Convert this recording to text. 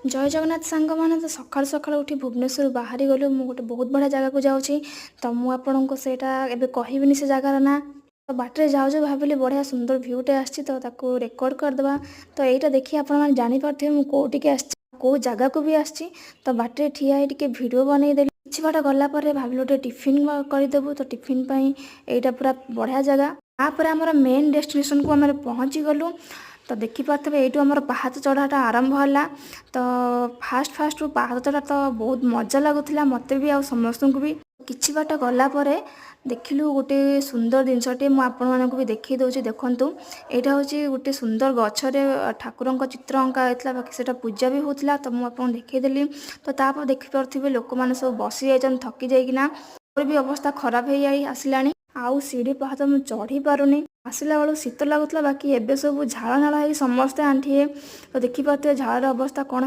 जय जगन्नाथ सांग मैंने तो सकाल सकाल उठी भुवनेश्वर बाहरी गलु मु गोटे बहुत बढ़िया जगह को जाऊँगी तो मुझे सेटा एबे कहबिनी से जगार ना तो बाटे जाऊ जाऊ भाविली बढ़िया सुंदर भ्यूटे आसी तो ताको रेकर्ड करदे तो यहाँ देखिए आपण मैंने जानीपे मुझे कौटिके आसी कौ जगह को भी आसी तो बाटे ठिया टे भिड बनईदेली किसी बाट गलापर भाविल गोटे टिफिन करदेबू तो टिफिन यहाँ पूरा बढ़िया जगह तापर आम मेन डेस्टिनेशन को आम पहुँची गलु तो देखिपे ये आम पाहाच चढ़ाटा आरंभ है तो फास्ट फास्ट पाहाच चढ़ा तो बहुत मजा लगुला मत भी आ समस्त को भी किछि बाट गलापर देखिलु गोटे सुंदर जिनसटे मुझे भी देखी दूसरी देखूँ यहाँ हूँ गोटे सुंदर गचरे ठाकुर चित्र अंका होता बाकी से पूजा भी होता तो मुझे देखईदेली तो तापर देखिपे लोक मैंने सब बसी जाइए थकी जाइना भी अवस्था खराब हो आसला आउ सीढ़ी पहाड़ तो मुझे चढ़ी पारुनी आसला बेलू शीत लगुला बाकी एबे सब झाड़ नाड़ समस्ते आंठिए तो देखिपे झाड़ अवस्था कौन